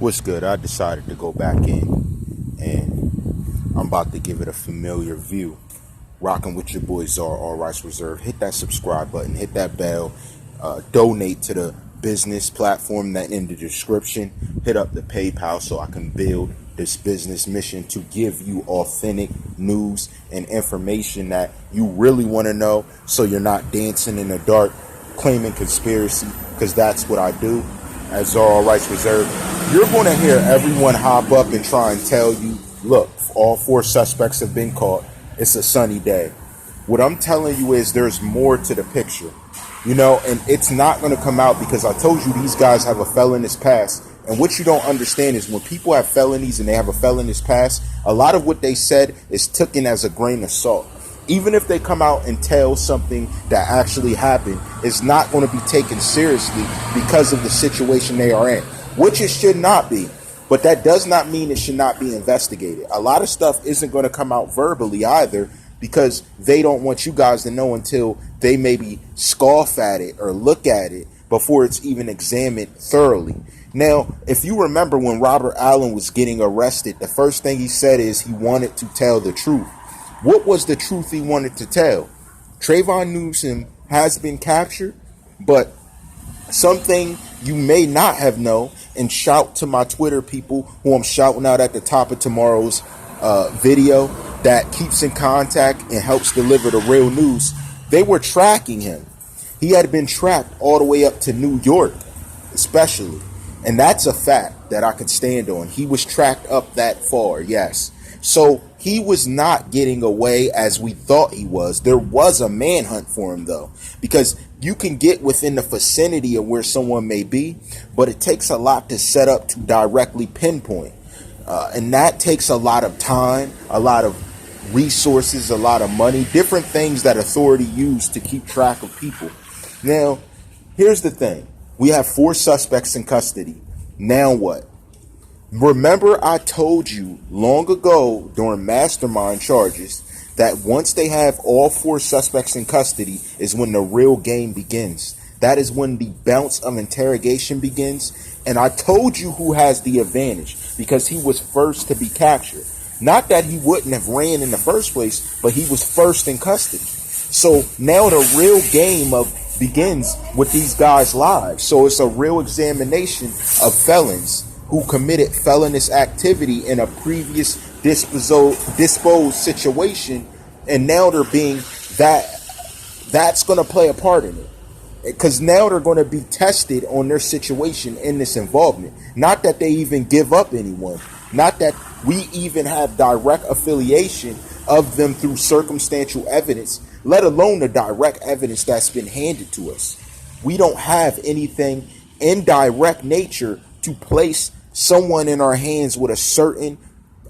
What's good? I decided to go back in and I'm about to give it a familiar view. Rocking with your boy Czar, All Rights Reserved. Hit that subscribe button, hit that bell, donate to the business platform that in the description. Hit up the PayPal so I can build this business mission to give you authentic news and information that you really want to know, so you're not dancing in the dark claiming conspiracy, because that's what I do. As Czar, All Rights Reserved, you're going to hear everyone hop up and try and tell you, look, all 4 suspects have been caught. It's a sunny day. What I'm telling you is there's more to the picture, and it's not going to come out because I told you these guys have a felonious past. And what you don't understand is when people have felonies and they have a felonious past, a lot of what they said is taken as a grain of salt. Even if they come out and tell something that actually happened, it's not going to be taken seriously because of the situation they are in, which it should not be. But that does not mean it should not be investigated. A lot of stuff isn't going to come out verbally either because they don't want you guys to know until they maybe scoff at it or look at it before it's even examined thoroughly. Now, if you remember when Robert Allen was getting arrested, the first thing he said is he wanted to tell the truth. What was the truth he wanted to tell? Trayvon Newsome has been captured, but something you may not have known, and shout to my Twitter people who I'm shouting out at the top of tomorrow's video that keeps in contact and helps deliver the real news. They were tracking him. He had been tracked all the way up to New York, especially. And that's a fact that I could stand on. He was tracked up that far, yes. So he was not getting away as we thought he was. There was a manhunt for him, though, because you can get within the vicinity of where someone may be, but it takes a lot to set up to directly pinpoint. And that takes a lot of time, a lot of resources, a lot of money, different things that authority use to keep track of people. Now, here's the thing. We have 4 suspects in custody. Now what? Remember, I told you long ago during mastermind charges that once they have all 4 suspects in custody is when the real game begins. That is when the bounce of interrogation begins. And I told you who has the advantage because he was first to be captured. Not that he wouldn't have ran in the first place, but he was first in custody. So now the real game begins with these guys' lives. So it's a real examination of felons who committed felonious activity in a previous disposed situation, and now they're being that's going to play a part in it, because now they're going to be tested on their situation in this involvement. Not that they even give up anyone, not that we even have direct affiliation of them through circumstantial evidence, let alone the direct evidence that's been handed to us. We don't have anything in direct nature to place someone in our hands with a certain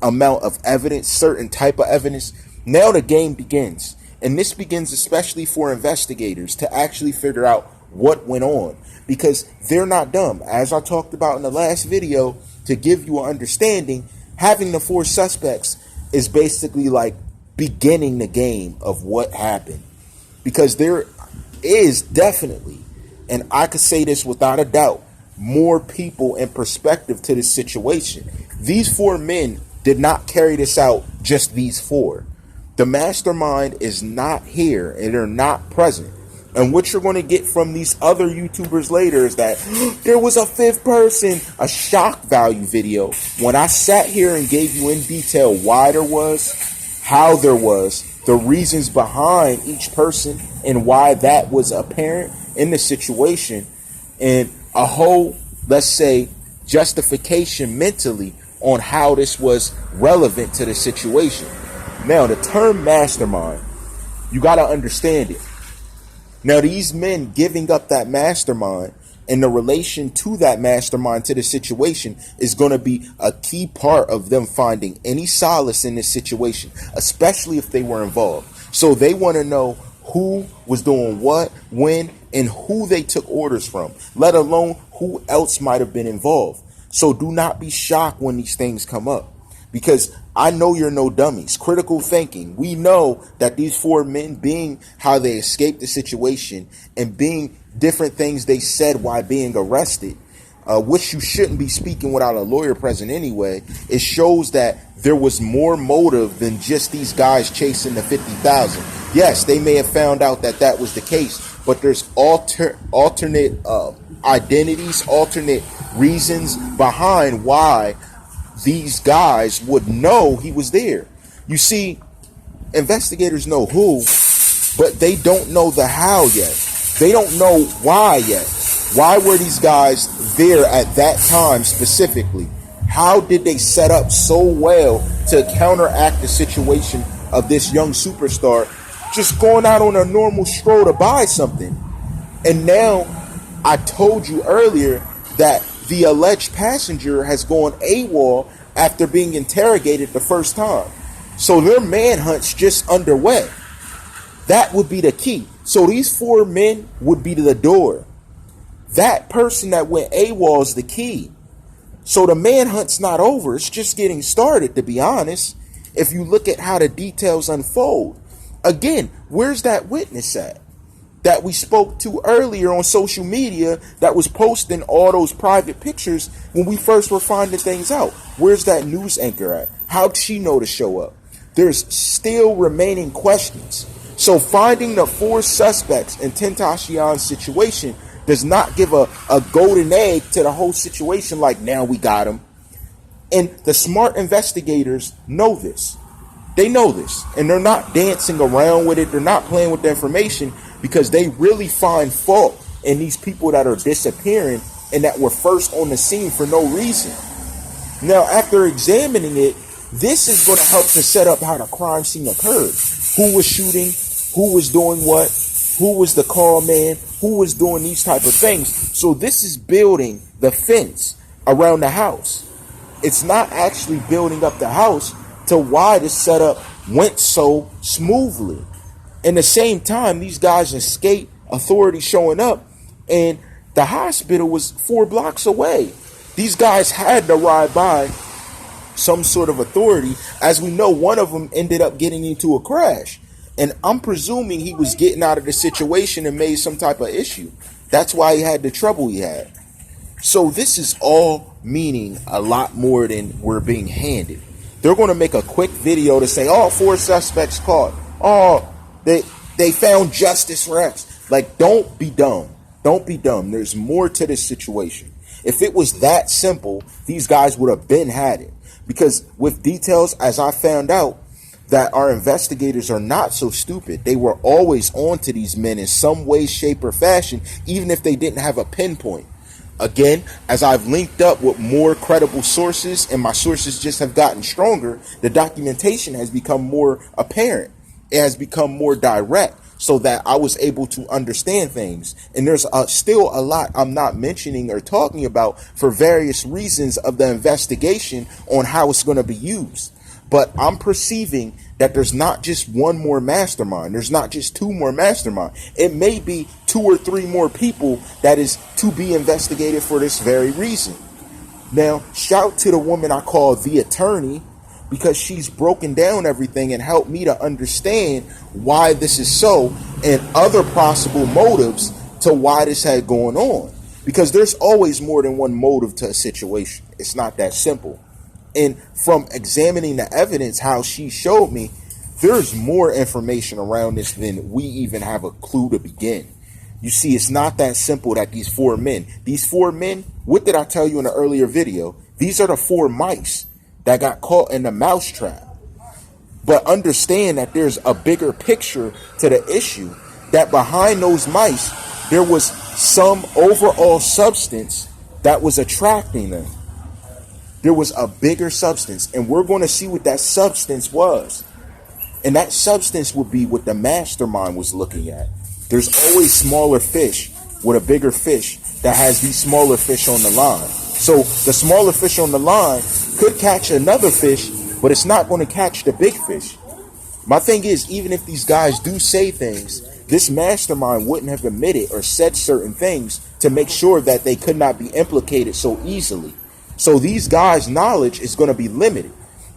amount of evidence, certain type of evidence. Now the game begins. And this begins especially for investigators to actually figure out what went on, because they're not dumb. As I talked about in the last video, to give you an understanding, having the 4 suspects is basically like beginning the game of what happened, because there is definitely, and I could say this without a doubt, more people in perspective to this situation. These 4 men did not carry this out, just these 4. The mastermind is not here and they're not present. And what you're going to get from these other YouTubers later is that there was a 5th person, a shock value video. When I sat here and gave you in detail why there was, how there was, the reasons behind each person, and why that was apparent in the situation, and a whole, let's say, justification mentally on how this was relevant to the situation. Now, the term mastermind, you got to understand it. Now, these men giving up that mastermind and the relation to that mastermind to the situation is going to be a key part of them finding any solace in this situation, especially if they were involved. So they want to know who was doing what, when, and who they took orders from, let alone who else might have been involved. So do not be shocked when these things come up, because I know you're no dummies. Critical thinking. We know that these 4 men, being how they escaped the situation and being different things they said while being arrested, which you shouldn't be speaking without a lawyer present anyway, it shows that there was more motive than just these guys chasing the 50,000. Yes, they may have found out that that was the case, but there's alternate identities, alternate reasons behind why these guys would know he was there. You see, investigators know who, but they don't know the how yet. They don't know why yet. Why were these guys there at that time specifically? How did they set up so well to counteract the situation of this young superstar just going out on a normal stroll to buy something? And now, I told you earlier that the alleged passenger has gone AWOL after being interrogated the first time. So their manhunt's just underway. That would be the key. So these 4 men would be to the door. That person that went AWOL is the key. So the manhunt's not over. It's just getting started, to be honest. If you look at how the details unfold. Again, where's that witness at that we spoke to earlier on social media that was posting all those private pictures when we first were finding things out? Where's that news anchor at? How'd she know to show up? There's still remaining questions. So finding the 4 suspects in Tentacion's situation does not give a golden egg to the whole situation like, now we got him. And the smart investigators know this. They know this. And they're not dancing around with it. They're not playing with the information because they really find fault in these people that are disappearing and that were first on the scene for no reason. Now, after examining it, this is going to help to set up how the crime scene occurred. Who was shooting? Who was doing what? Who was the call man? Who was doing these type of things? So this is building the fence around the house. It's not actually building up the house to why the setup went so smoothly. In the same time, these guys escape authorities showing up, and the hospital was 4 blocks away. These guys had to ride by some sort of authority. As we know, one of them ended up getting into a crash. And I'm presuming he was getting out of the situation and made some type of issue. That's why he had the trouble he had. So this is all meaning a lot more than we're being handed. They're going to make a quick video to say, oh, 4 suspects caught. Oh, they found justice for X. Like, don't be dumb. Don't be dumb. There's more to this situation. If it was that simple, these guys would have been had it. Because with details, as I found out, that our investigators are not so stupid. They were always on to these men in some way, shape, or fashion, even if they didn't have a pinpoint. Again, as I've linked up with more credible sources and my sources just have gotten stronger, the documentation has become more apparent. It has become more direct so that I was able to understand things. And there's still a lot I'm not mentioning or talking about for various reasons of the investigation on how it's going to be used. But I'm perceiving that there's not just one more mastermind. There's not just 2 more mastermind. It may be 2 or 3 more people that is to be investigated for this very reason. Now, shout to the woman I call the attorney, because she's broken down everything and helped me to understand why this is so and other possible motives to why this had going on. Because there's always more than one motive to a situation. It's not that simple. And from examining the evidence, how she showed me, there's more information around this than we even have a clue to begin. You see, it's not that simple that these 4 men, what did I tell you in an earlier video? These are the 4 mice that got caught in the mousetrap. But understand that there's a bigger picture to the issue, that behind those mice, there was some overall substance that was attracting them. There was a bigger substance, and we're going to see what that substance was. And that substance would be what the mastermind was looking at. There's always smaller fish with a bigger fish that has these smaller fish on the line. So the smaller fish on the line could catch another fish, but it's not going to catch the big fish. My thing is, even if these guys do say things, this mastermind wouldn't have admitted or said certain things to make sure that they could not be implicated so easily. So these guys' knowledge is going to be limited,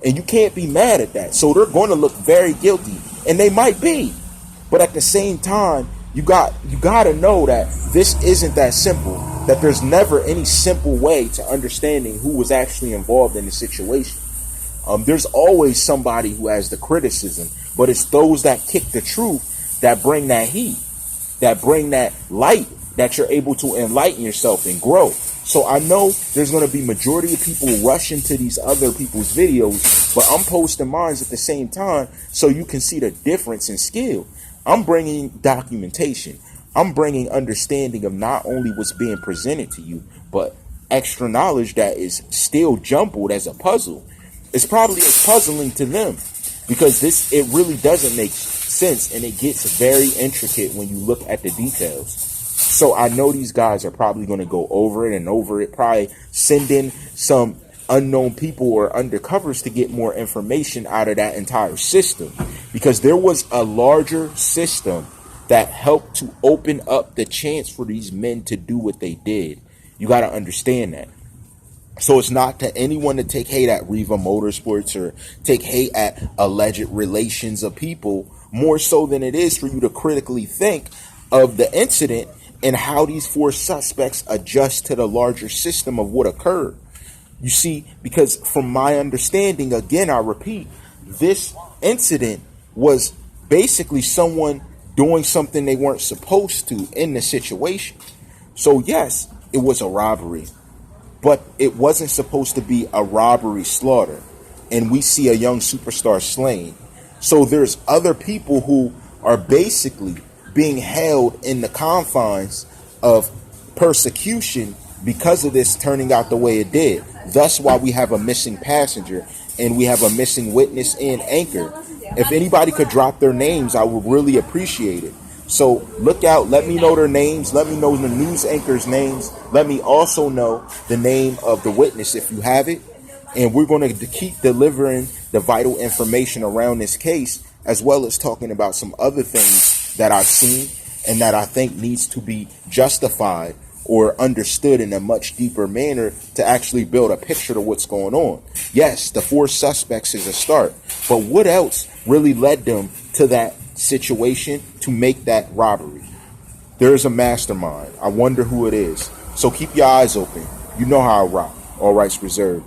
and you can't be mad at that. So they're going to look very guilty, and they might be. But at the same time, you got to know that this isn't that simple. that there's never any simple way to understanding who was actually involved in the situation. There's always somebody who has the criticism, but it's those that kick the truth that bring that heat, that bring that light, that you're able to enlighten yourself and grow. So I know there's going to be majority of people rushing to these other people's videos, but I'm posting mine at the same time so you can see the difference in skill. I'm bringing documentation. I'm bringing understanding of not only what's being presented to you, but extra knowledge that is still jumbled as a puzzle. It's probably as puzzling to them because it really doesn't make sense, and it gets very intricate when you look at the details. So I know these guys are probably going to go over it and over it, probably send in some unknown people or undercovers to get more information out of that entire system, because there was a larger system that helped to open up the chance for these men to do what they did. You got to understand that. So it's not to anyone to take hate at Riva Motorsports or take hate at alleged relations of people, more so than it is for you to critically think of the incident and how these four suspects adjust to the larger system of what occurred. You see, because from my understanding, again, I repeat, this incident was basically someone doing something they weren't supposed to in the situation. So yes, it was a robbery, but it wasn't supposed to be a robbery slaughter. And we see a young superstar slain. So there's other people who are basically being held in the confines of persecution because of this turning out the way it did. That's why we have a missing passenger and we have a missing witness and anchor. If anybody could drop their names, I would really appreciate it. So look out, let me know their names, let me know the news anchors' names, let me also know the name of the witness if you have it. And we're going to keep delivering the vital information around this case, as well as talking about some other things that I've seen and that I think needs to be justified or understood in a much deeper manner to actually build a picture of what's going on. Yes, the four suspects is a start, but what else really led them to that situation to make that robbery? There is a mastermind. I wonder who it is. So keep your eyes open. You know how I rock. All rights reserved.